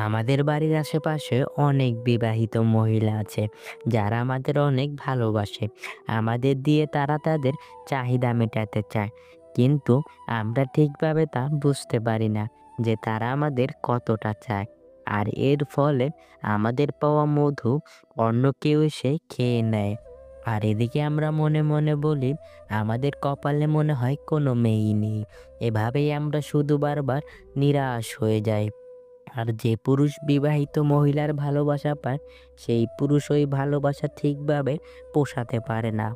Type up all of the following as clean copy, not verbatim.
আমাদের বাড়ির আশেপাশে অনেক বিবাহিত মহিলা আছে যারা আমাদের অনেক ভালোবাসে। আমাদের দিয়ে তারা তাদের চাহিদা মেটাতে চায়, কিন্তু আমরা ঠিকভাবে তা বুঝতে পারি না যে তারা আমাদের কতটা চায়। আর এর ফলে আমাদের পাওয়া মধু অন্য কেউ এসে খেয়ে নেয়। আর এদিকে আমরা মনে মনে বলি আমাদের কপালে মনে হয় কোনো মেয়েই নেই। এভাবেই আমরা শুধু বারবার নিরাশ হয়ে যাই। আর যে পুরুষ বিবাহিত মহিলার ভালোবাসা পায়, সেই পুরুষ ওই ভালোবাসা ঠিকভাবে পোষাতে পারে না।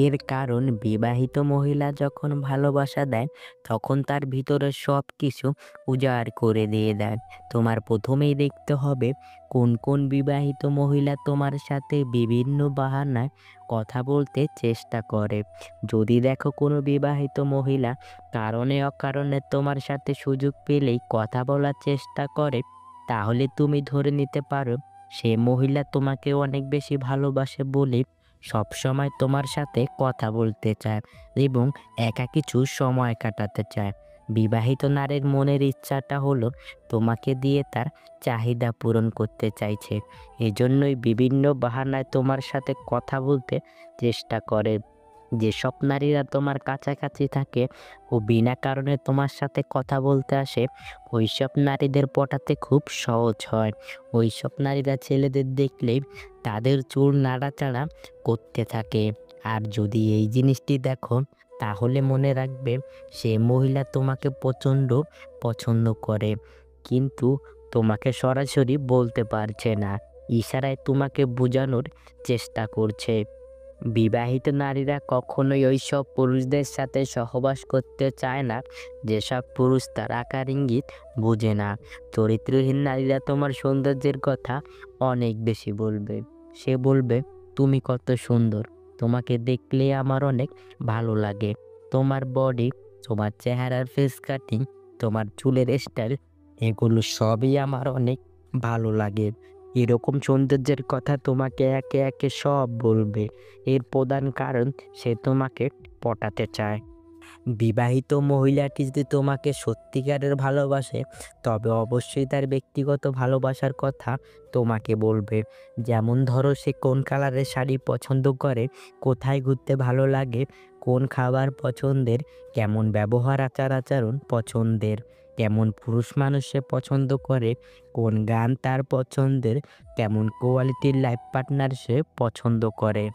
এর কারণ বিবাহিত মহিলা যখন ভালোবাসা দেয়, তখন তার ভিতরে সবকিছু উজাড় করে দিয়ে দেয়। তোমার প্রথমেই দেখতে হবে কোন কোন বিবাহিত মহিলা তোমার সাথে বিভিন্ন বাহানায় কথা বলতে চেষ্টা করে। যদি দেখো কোনো বিবাহিত মহিলা কারণে অকারণে তোমার সাথে সুযোগ পেলেই কথা বলার চেষ্টা করে, তাহলে তুমি ধরে নিতে পারো সে মহিলা তোমাকে অনেক বেশি ভালোবাসে বলে সবসময় তোমার সাথে কথা বলতে চায় এবং একা কিছু সময় কাটাতে চায়। বিবাহিত নারীর মনের ইচ্ছাটা হলো তোমাকে দিয়ে তার চাহিদা পূরণ করতে চাইছে। এজন্যই বিভিন্ন বাহানায় তোমার সাথে কথা বলতে চেষ্টা করে। যেসব নারীরা তোমার কাছাকাছি থাকে ও বিনা কারণে তোমার সাথে কথা বলতে আসে, ওইসব নারীদের পটাতে খুব সহজ হয়। ওইসব নারীরা ছেলেদের দেখলেই তাদের চুল নাড়াচাড়া করতে থাকে। আর যদি এই জিনিসটি দেখো, তাহলে মনে রাখবে সে মহিলা তোমাকে প্রচণ্ড পছন্দ করে, কিন্তু তোমাকে সরাসরি বলতে পারছে না, ইশারায় তোমাকে বোঝানোর চেষ্টা করছে। বিবাহিত নারীরা কখনোই ওইসব পুরুষদের সাথে সহবাস করতে চায় না যেসব পুরুষ তার আকার ইঙ্গিত বোঝে না। চরিত্রহীন নারীরা তোমার সৌন্দর্যের কথা অনেক বেশি বলবে। সে বলবে, তুমি কত সুন্দর, তোমাকে দেখলে আমার অনেক ভালো লাগে, তোমার বডি, তোমার চেহারার ফেস কাটিং, তোমার চুলের স্টাইল, এগুলো সবই আমার অনেক ভালো লাগে। এরকম সৌন্দর্যের কথা তোমাকে একে একে সব বলবে। এর প্রধান কারণ সে তোমাকে পটাতে চায়। বিবাহিত মহিলাটি যদি তোমাকে সত্যিকারের ভালোবাসে, তবে অবশ্যই তার ব্যক্তিগত ভালোবাসার কথা তোমাকে বলবে। যেমন ধরো, সে কোন কালারের শাড়ি পছন্দ করে, কোথায় ঘুরতে ভালো লাগে, কোন খাবার পছন্দের, কেমন ব্যবহার আচার আচরণ পছন্দের, কেমন পুরুষ মানুষ সে পছন্দ করে, কোন গান তার পছন্দের, কেমন কোয়ালিটির লাইফ পার্টনার সে পছন্দ করে।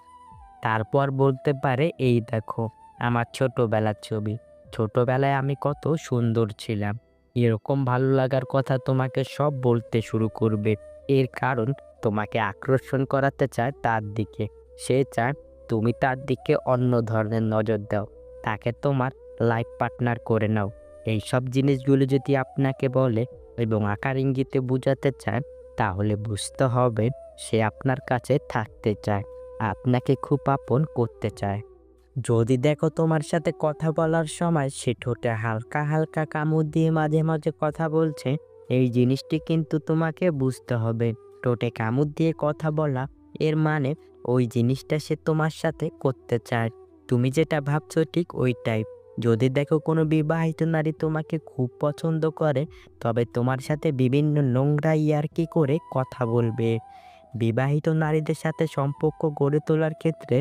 তারপর বলতে পারে, এই দেখো আমার ছোটবেলার ছবি। ছোটবেলায় আমি কত সুন্দর ছিলাম। এরকম ভালো লাগার কথা তোমাকে সব বলতে শুরু করবে। এর কারণ তোমাকে আকর্ষণ করাতে চায় তার দিকে। সে চায় তুমি তার দিকে অন্য ধরনের নজর দাও। তাকে তোমার লাইফ পার্টনার করে নাও। এইসব জিনিসগুলো যদি আপনাকে বলে এবং আকার ইঙ্গিতে বুঝাতে চায়, তাহলে বুঝতে হবে সে আপনার কাছে থাকতে চায়, আপনাকে খুব আপন করতে চায়। যদি দেখো তোমার সাথে কথা বলার সময় সে ঠোঁটে হালকা হালকা কামড় দিয়ে মাঝে মাঝে কথা বলছে, এই জিনিসটি কিন্তু তোমাকে বুঝতে হবে। ঠোঁটে কামড় দিয়ে কথা বলা এর মানে ওই জিনিসটা সে তোমার সাথে করতে চায়। তুমি যেটা ভাবছো ঠিক ওইটাই। যদি দেখো কোনো বিবাহিত নারী তোমাকে খুব পছন্দ করে, তবে তোমার সাথে বিভিন্ন নোংরা ইয়ার্কি করে কথা বলবে। বিবাহিত নারীদের সাথে সম্পর্ক গড়ে তোলার ক্ষেত্রে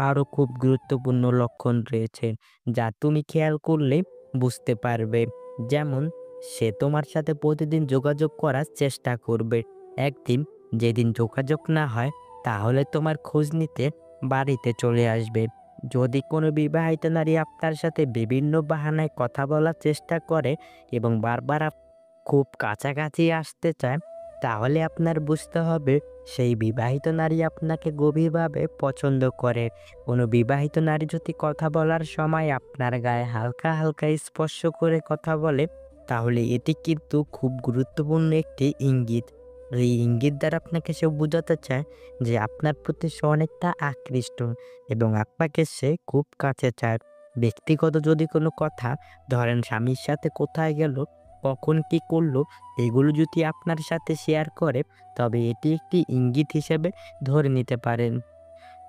আরও খুব গুরুত্বপূর্ণ লক্ষণ রয়েছে, যা তুমি খেয়াল করলে বুঝতে পারবে। যেমন, সে তোমার সাথে প্রতিদিন যোগাযোগ করার চেষ্টা করবে। একদিন যেদিন যোগাযোগ না হয়, তাহলে তোমার খোঁজ নিতে বাড়িতে চলে আসবে। যদি কোনো বিবাহিত নারী আপনার সাথে বিভিন্ন বাহানায় কথা বলার চেষ্টা করে এবং বারবার খুব কাছাকাছি আসতে চায়, তাহলে আপনার বুঝতে হবে সেই বিবাহিত নারী আপনাকে গভীরভাবে পছন্দ করে। কোনো বিবাহিত নারী যদি কথা বলার সময় আপনার গায়ে হালকা হালকা স্পর্শ করে কথা বলে, তাহলে এটি কিন্তু খুব গুরুত্বপূর্ণ একটি ইঙ্গিত। এই ইঙ্গিত দ্বারা আপনাকে সে বোঝাতে চায় যে আপনার প্রতি সে অনেকটা আকৃষ্ট এবং আপনাকে সে খুব কাছে চায়। ব্যক্তিগত যদি কোনো কথা, ধরেন স্বামীর সাথে কোথায় গেল, কখন কি করলো, এগুলো যদি আপনার সাথে শেয়ার করে, তবে এটি একটি ইঙ্গিত হিসেবে ধরে নিতে পারেন।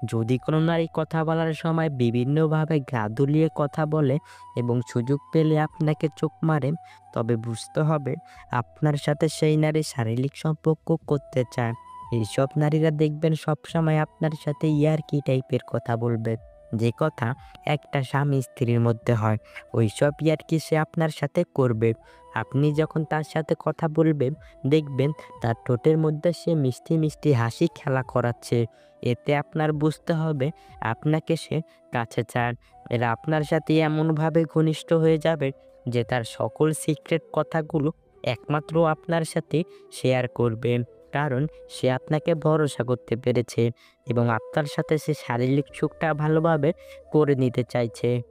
যদি কোনো নারী কথা বলার সময় বিভিন্নভাবে গা দুলিয়ে কথা বলে এবং সুযোগ পেলে আপনাকে চোখ মারে, তবে বুঝতে হবে আপনার সাথে সেই নারী শারীরিক সম্পর্ক করতে চায়। এইসব নারীরা দেখবেন সবসময় আপনার সাথে ইয়ার্কি টাইপের কথা বলবে। যে কথা একটা স্বামী স্ত্রীর মধ্যে হয়, ওইসব ইয়ার্কি সে আপনার সাথে করবে। আপনি যখন তার সাথে কথা বলবেন, দেখবেন তার ঠোঁটের মধ্যে সে মিষ্টি মিষ্টি হাসি খেলা করাচ্ছে। এতে আপনার বুঝতে হবে আপনাকে সে কাছে চান। এরা আপনার সাথে এমনভাবে ঘনিষ্ঠ হয়ে যাবে যে তার সকল সিক্রেট কথাগুলো একমাত্র আপনার সাথে শেয়ার করবে। কারণ সে আপনাকে ভরসা করতে পেরেছে এবং আপনার সাথে সে শারীরিক সুখটা ভালোভাবে করে নিতে চাইছে।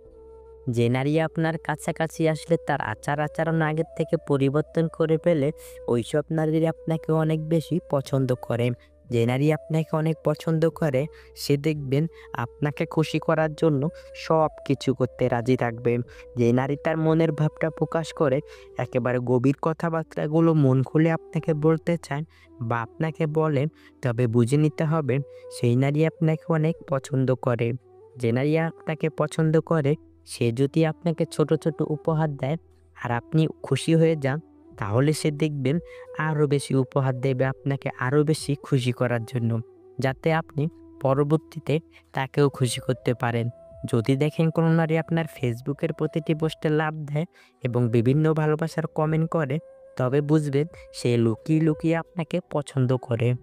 যে নারী আপনার কাছাকাছি আসলে তার আচার-আচরণ আগের থেকে পরিবর্তন করে ফেলে, ওইসব নারীরা আপনাকে অনেক বেশি পছন্দ করে। যে নারী আপনাকে অনেক পছন্দ করে, সে দেখবেন আপনাকে খুশি করার জন্য সবকিছু করতে রাজি থাকবে। যে নারী তার মনের ভাবটা প্রকাশ করে, একেবারে গভীর কথাবার্তাগুলো মন খুলে আপনাকে বলতে চান বা আপনাকে বলেন, তবে বুঝে নিতে হবে সেই নারী আপনাকে অনেক পছন্দ করে। যে নারী আপনাকে পছন্দ করে, সে যদি আপনাকে ছোট, ছোট উপহার দেয় আর আপনি খুশি হয়ে যান, তাহলে সে দেখবেন আরো বেশি উপহার দেবে আপনাকে আরো বেশি খুশি করার জন্য। যাতে আপনি পরবর্তীতে তাকেও খুশি করতে পারেন। যদি দেখেন কোনো নারী আপনার ফেসবুকের প্রতিটি পোস্টে লাভ দেয় এবং বিভিন্ন ভালোবাসার কমেন্ট করে, তবে বুঝবেন সে লুকিয়ে, লুকিয়ে আপনাকে পছন্দ করে।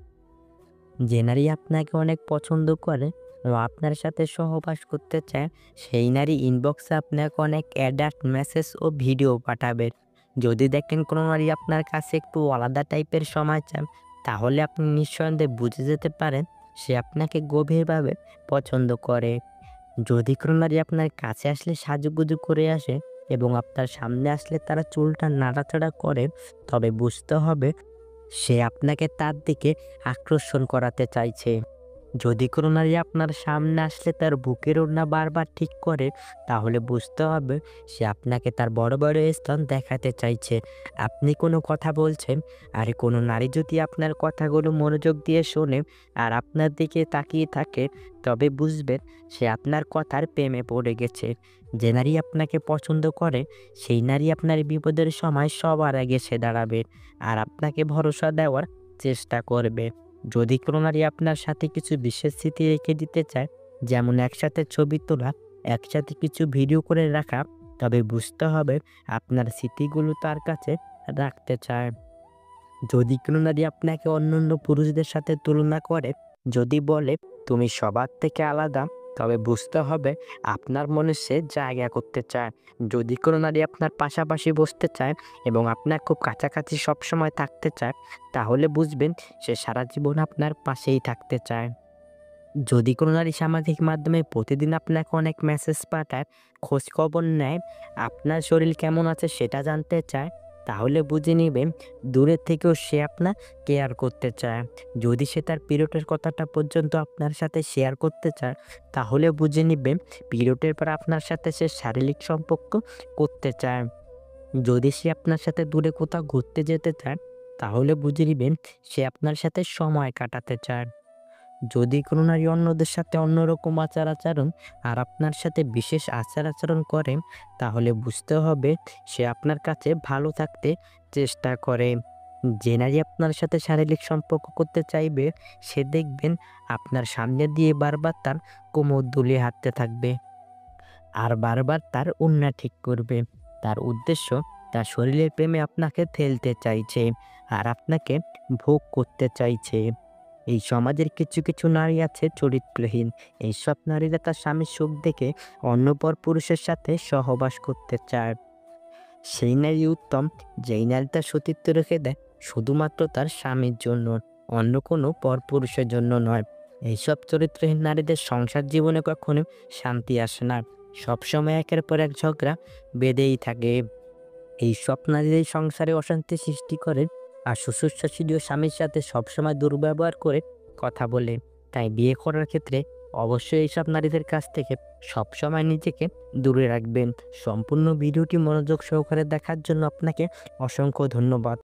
যে নারী আপনাকে অনেক পছন্দ করে ও আপনার সাথে সহবাস করতে চায়, সেই নারী ইনবক্সে আপনাকে অনেক অ্যাডাল্ট মেসেজ ও ভিডিও পাঠাবে। যদি দেখেন কোনো নারী আপনার কাছে একটু আলাদা টাইপের সময় চান, তাহলে আপনি নিঃসন্দেহে বুঝে যেতে পারেন সে আপনাকে গভীরভাবে পছন্দ করে। যদি কোনো নারী আপনার কাছে আসলে সাজুগুজু করে আসে এবং আপনার সামনে আসলে তারা চুলটা নাড়াচাড়া করে, তবে বুঝতে হবে সে আপনাকে তার দিকে আকর্ষণ করাতে চাইছে। যদি কোনো নারী আপনার সামনে আসলে তার বুকের ওড়না বারবার ঠিক করে, তাহলে বুঝতে হবে সে আপনাকে তার বড় বড় স্তন দেখাতে চাইছে। আপনি কোনো কথা বলছেন আর কোনো নারী যদি আপনার কথাগুলো মনোযোগ দিয়ে শোনে আর আপনার দিকে তাকিয়ে থাকে, তবে বুঝবেন সে আপনার কথার প্রেমে পড়ে গেছে। যে নারী আপনাকে পছন্দ করে, সেই নারী আপনার বিপদের সময় সবার আগে এসে দাঁড়াবে আর আপনাকে ভরসা দেওয়ার চেষ্টা করবে। যদি কোনো নারী আপনার সাথে কিছু বিশেষ স্মৃতি রেখে দিতে চায়, যেমন একসাথে ছবি তোলা, একসাথে কিছু ভিডিও করে রাখা, তবে বুঝতে হবে আপনার স্মৃতিগুলো তার কাছে রাখতে চায়। যদি কোনো নারী আপনাকে অন্যান্য পুরুষদের সাথে তুলনা করে, যদি বলে তুমি সবার থেকে আলাদা, তবে বুঝতে হবে আপনার মনে সে জায়গা করতে চায়। যদি কোনো নারী আপনার পাশাপাশি বসতে চায় এবং আপনার খুব কাছাকাছি সবসময় থাকতে চায়, তাহলে বুঝবেন সে সারা জীবন আপনার পাশেই থাকতে চায়। যদি কোনো নারী সামাজিক মাধ্যমে প্রতিদিন আপনাকে অনেক মেসেজ পাঠায়, খোঁজ খবর নেয়, আপনার শরীর কেমন আছে সেটা জানতে চায়, তাহলে বুঝে নিবেন দূরের থেকেও সে আপনার কেয়ার করতে চায়। যদি সে তার পিরিয়ডের কথাটা পর্যন্ত আপনার সাথে শেয়ার করতে চায়, তাহলে বুঝে নিবেন পিরিয়ডের পর আপনার সাথে সে শারীরিক সম্পর্ক করতে চায়। যদি সে আপনার সাথে দূরে কোথাও ঘুরতে যেতে চায়, তাহলে বুঝে নিবেন সে আপনার সাথে সময় কাটাতে চায়। যদি কোনো নারী অন্যদের সাথে অন্যরকম আচার-আচরণ আর আপনার সাথে বিশেষ আচার-আচরণ করে, তাহলে বুঝতে হবে সে আপনার কাছে ভালো থাকতে চেষ্টা করে। যে নারী আপনার সাথে শারীরিক সম্পর্ক করতে চাইবে, সে দেখবেন আপনার সামনে দিয়ে বারবার তার কোমর দুলিয়ে হাঁটতে থাকবে আর বারবার তার ওড়না ঠিক করবে। তার উদ্দেশ্য তার শরীরের প্রেমে আপনাকে ফেলতে চাইছে আর আপনাকে ভোগ করতে চাইছে। এই সমাজের কিছু, কিছু নারী আছে চরিত্রহীন। এইসব নারীরা তার স্বামীর সুখ দেখে অন্য পরপুরুষের সাথে সহবাস করতে চায়। সেই নারী উত্তম, যেই নারী তার সতীত্ব রেখে দেয় শুধুমাত্র তার স্বামীর জন্য, অন্য কোনো পরপুরুষের জন্য নয়। এইসব চরিত্রহীন নারীদের সংসার জীবনে কখনো শান্তি আসে না। সবসময় একের পর এক ঝগড়া বেঁধেই থাকে। এইসব নারীরাই সংসারে অশান্তি সৃষ্টি করে আর শ্বশুর-শাশুড়ি ও স্বামীর সাথে সবসময় দুর্ব্যবহার করে কথা বলে। তাই বিয়ে করার ক্ষেত্রে অবশ্যই এইসব নারীদের কাছ থেকে সবসময় নিজেকে দূরে রাখবেন। সম্পূর্ণ ভিডিওটি মনোযোগ সহকারে দেখার জন্য আপনাকে অসংখ্য ধন্যবাদ।